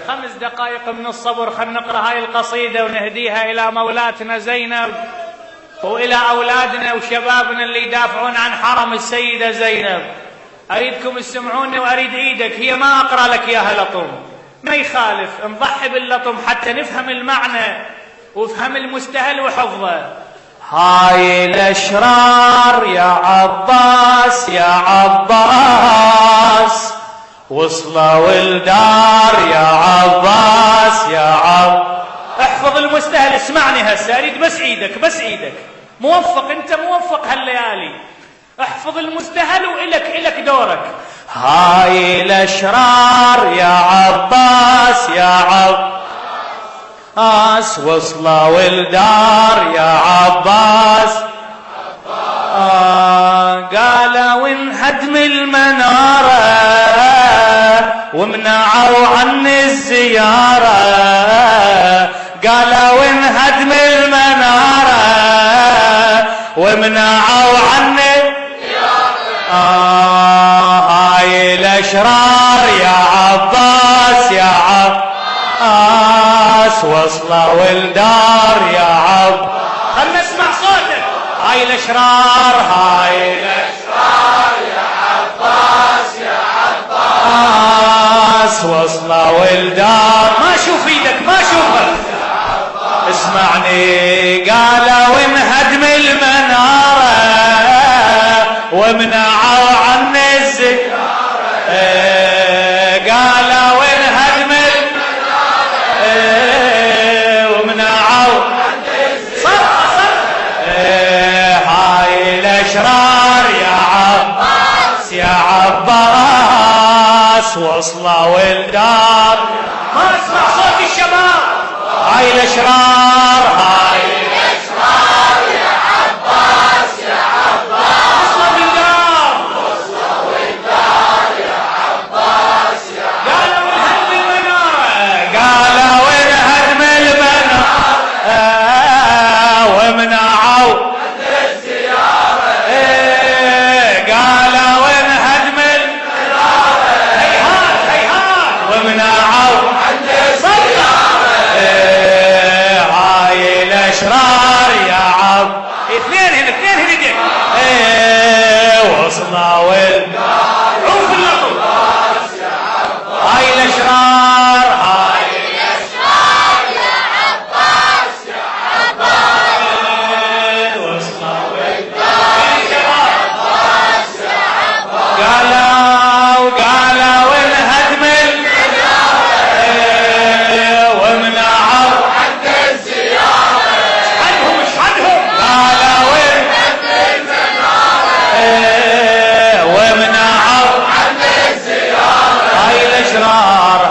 5 دقائق من الصبر، خلنا نقرأ هاي القصيدة ونهديها إلى مولاتنا زينب وإلى أولادنا وشبابنا اللي يدافعون عن حرم السيدة زينب. أريدكم تسمعوني وأريد إيدك، هي ما أقرأ لك إياها لطم، ما يخالف نضحي باللطم حتى نفهم المعنى وفهم المستهل وحفظه. هاي الأشرار يا عباس يا عباس وصلوا الدار يا عباس يا احفظ المستهل، اسمعني هسه، اريد بس ايدك بس ايدك، موفق انت موفق هالليالي، احفظ المستهل والك دورك. هاي الاشرار يا عباس يا عباس وصلوا الدار يا عباس قالوا انهدم المنارة ومنعوا عني الزيارة، قالوا انهدم المنارة ومنعوا عني هاي الاشرار يا عباس يا عباس وصلوا الدار يا عباس. خلنا نسمع صوتك. هاي الاشرار هاي الاشرار يا عباس يا عباس وصلوا الدار. ما اشوف ايدك ما اشوفك، اسمعني. قالوا انهدم المنارة ومنعوا عني الزيارة، قالوا انهدم المنارة ومنعوا عني الزيارة. هاي الاشرار يا عباس يا عباس وصلوا الدار. ما اسمع صوت الشباب. هاي الاشرار هاي الاشرار يا عباس يا عباس وصلوا الدار وصلوا الدار يا عباس يا عباس. قالوا انهدم المنارة قالوا انهدم المنارة ومنعوا الزيارة، قالوا انهدم المنارة هيهات هيهات ومنعوا هاي الاشرار يا عب. اثنين هنا ديك وصلوا الدار. عوف اللطم. هاي الاشرار هاي الاشرار يا عباس يا عباس وصلوا الدار يا عباس يا عباس. قالوا انهدم المنارة ومنعوا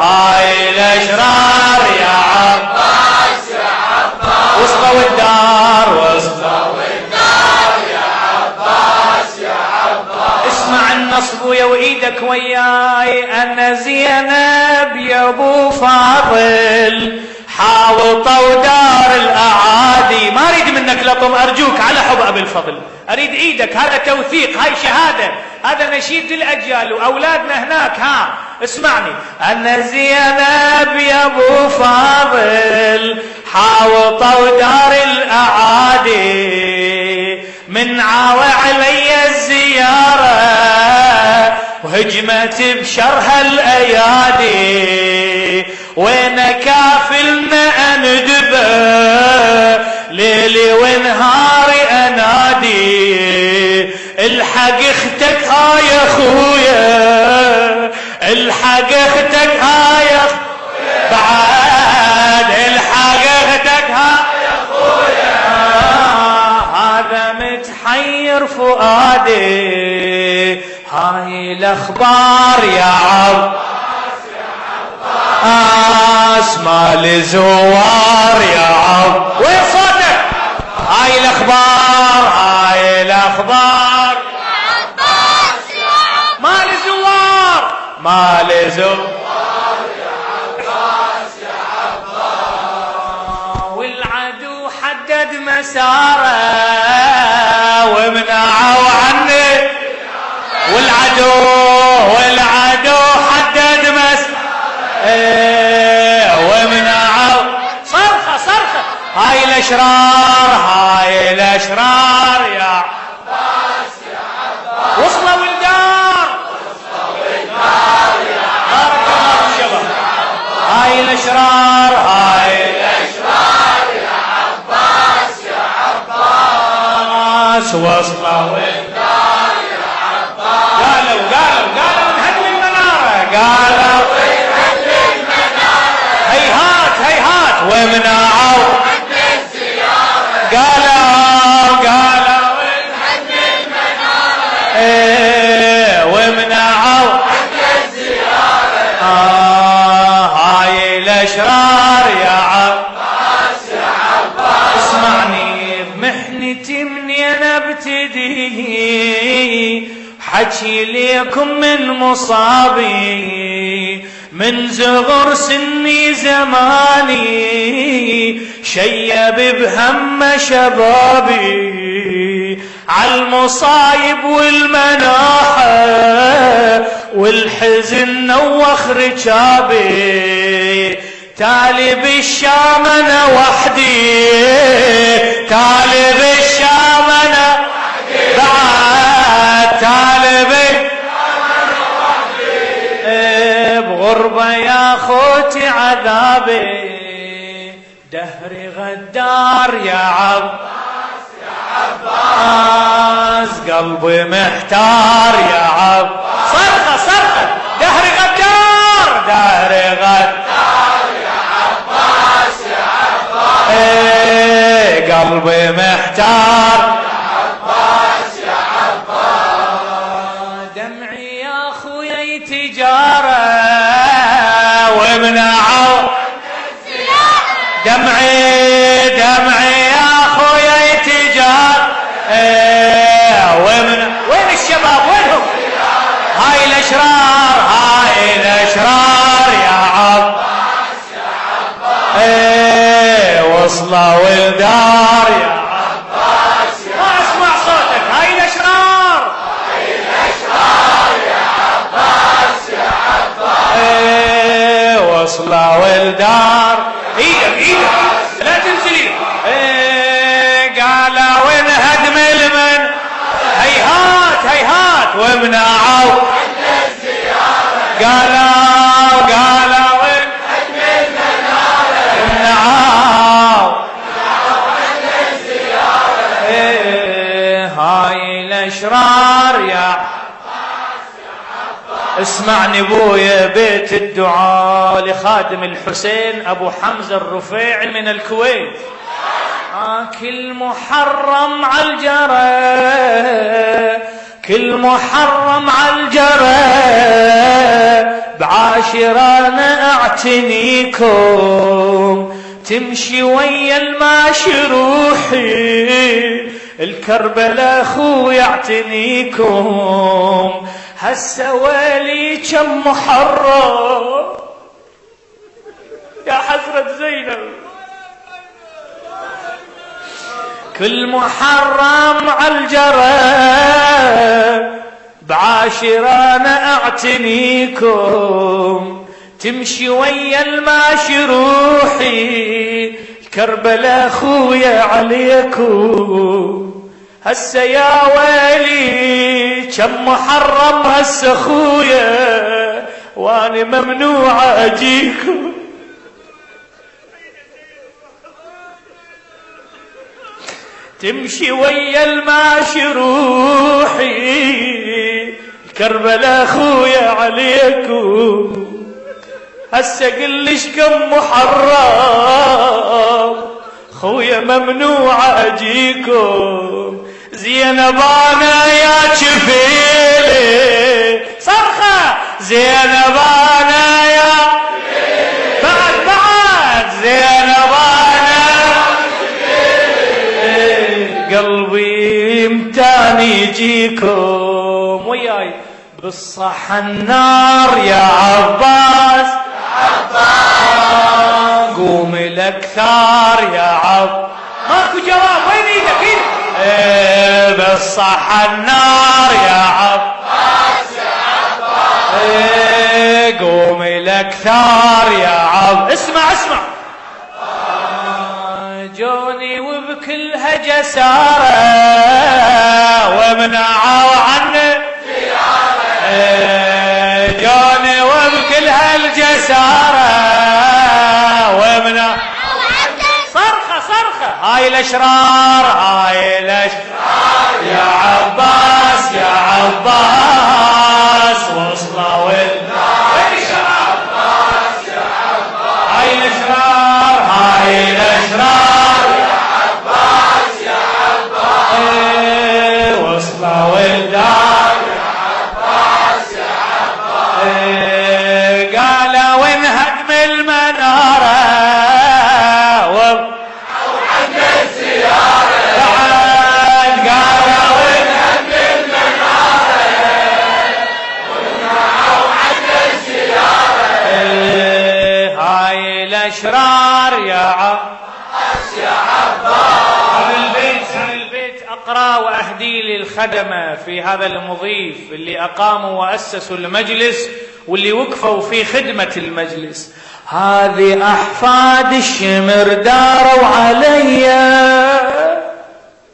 هاي الاشرار يا عباس يا عباس وصلوا الدار وصلوا الدار يا عباس يا عباس. اسمع النصب ويا وايدك وياي. انا زينب يا ابو فاضل حاوطوا دار الاعادي. ما اريد منك لطم ارجوك على حب ابي الفضل، اريد ايدك، هذا توثيق، هاي شهاده، هذا نشيد للاجيال واولادنا هناك. ها اسمعني. انا زينب يا ابو فاضل حاوطوا دار الاعادي من عاوى علي الزياره وهجمت بشرها الايادي وين كافلنا اندبه ليلي ونهاري انادي الحق اختك هاي يا اخويا الحق اختك هاي يا بعد الحق اختك هاي يا اخويا هذا متحير فؤادي هاي الاخبار يا عباس مال زوار يا عب. وين صوتك؟ هاي الاخبار هاي الاخبار يا عباس يا عباس مال زوار مال زوار يا عباس يا عباس. والعدو حدد مساره ومنعوا عني والعدو حدد مساره الاشرار هاي الاشرار يا عباس يا عباس وصلوا الدار بارك الله بالشباب هاي الاشرار هاي الاشرار يا عباس يا عباس وصلوا الدار يا عباس قالوا نهدم المنارة قالوا هيهات ومنعوا عند الزيارة قالوا نحن المنارة ومنعوا عند الزيارة هاي الأشرار يا عباس يا عباس اسمعني بمحنتي منين ابتدي حكي ليكم من مصابي من زغر سني زماني شيب بهم شبابي عالمصايب والمناحة والحزن نوخ رجابي تالي بالشام انا وحدي تالي بالشام انا بعد تالي بغربة يا خوتي عذابي دهري غدار يا عباس يا عباس قلبي محتار يا عباس صرخة دهري غدار يا عباس يا عباس قلبي محتار يا عباس يا عباس دمعي يا خويا تجارة ومنعوا دمعي يا خويا تجار وين الشباب وينهم هاي الاشرار يا عباس يا عباس وصلوا الدار يا عباس ما اسمع صوتك هاي الاشرار يا عباس يا عباس وصلوا الدار ايدك لا تنزلي قالوا انهدم المن هيهات ومنعوا عند الزيارة قالوا انهدم المنارة ومنعوا عند الزيارة هاي الاشرار يا اسمعني ابويا بيت الدعاء لخادم الحسين ابو حمزة الرفيعي من الكويت كل محرم عالجرى بعاشرانا اعتنيكم تمشي ويا الماشي روحي الكربلاء اخوي يعتنيكم هسه ويلي كم محرم يا حسرة زينب كل محرم عالجرى بعاشرانا اعتنيكم تمشي ويا الماشي روحي كربلاء اخويا عليكم هسه يا ويلي كم محرم هسه اخويا وانا ممنوع اجيكم تمشي ويا الماشي روحي كربلاء اخويا عليكم هسه قلش كم محرم خويا ممنوع اجيكم زينب انا يا شفيلي صرخة زينب انا يا بعد زينب انا قلبي امتاني يجيكم وياي بالصحة النار يا عباس قوم الاكثار يا عب ماكو جواب وين ايدك بالصحة النار يا عباس يا عباس قوم الاكثار يا عب اسمع جوني وبكلها جسارة ومنعوا عنه جوني وبكلها الجسارة ومنعوا صرخة هاي الأشرار يا عباس يا عباس وصلوا هاي الأشرار يا عباس وصلوا الدار يا عباس قالوا انهدم المنارة وعند الزيارة قالوا انهدم المنارة وعند الزيارة هاي الأشرار يا عباس يا عباس. هذا البيت أقرأ وأهدي للخدمة في هذا المضيف اللي أقاموا وأسسوا المجلس واللي وقفوا في خدمة المجلس. هذه أحفاد الشمر داروا علي.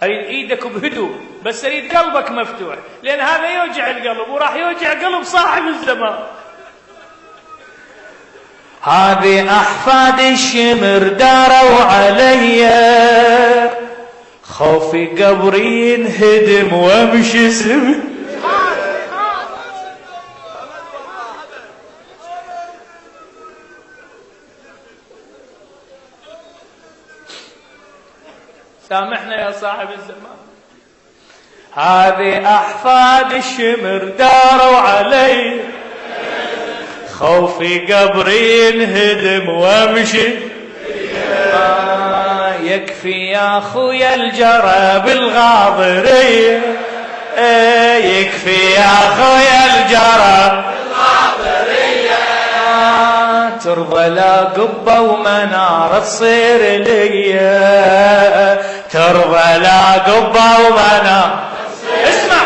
أريد إيدك بهدوء بس أريد قلبك مفتوح لأن هذا يوجع القلب وراح يوجع قلب صاحب الزمان. هذه أحفاد الشمر داروا علي خوفي قبري ينهدم وامشي سمي. سامحنا يا صاحب الزمان. هذه أحفاد الشمر داروا علي خوفي قبري ينهدم وامشي. يكفي يا خويا الجرى بالغاضرية يكفي يا خويا الجرى بالغاضرية ترضى لا قبة ومنارة تصير لي ترضى لا قبة ومنارة. اسمع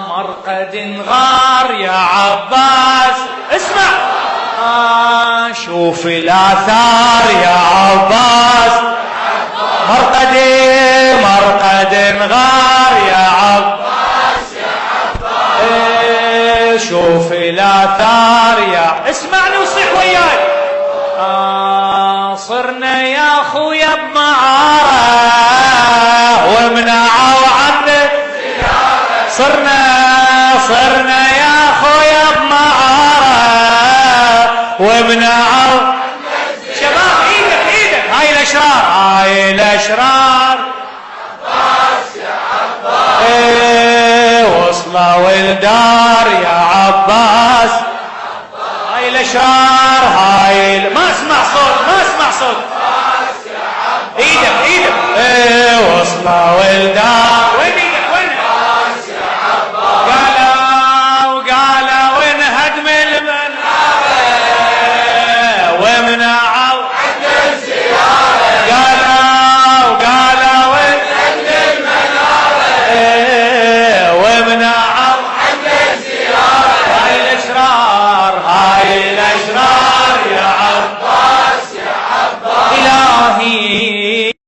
مرقد غار يا عباس. اسمع شوف الآثار يا عباس. مرقد غار يا عباس شوف الآثار يا. اسمعني وصيح وياي. صرنا يا خويا بمعارة ومنعوا عنك صرنا يا خويا بمعارة ومنعوا. شباب ايدك هاي الاشرار عباس يا عباس وصلوا الدار يا عباس. هاي الاشرار ما اسمع صوت ايدك وصلوا الدار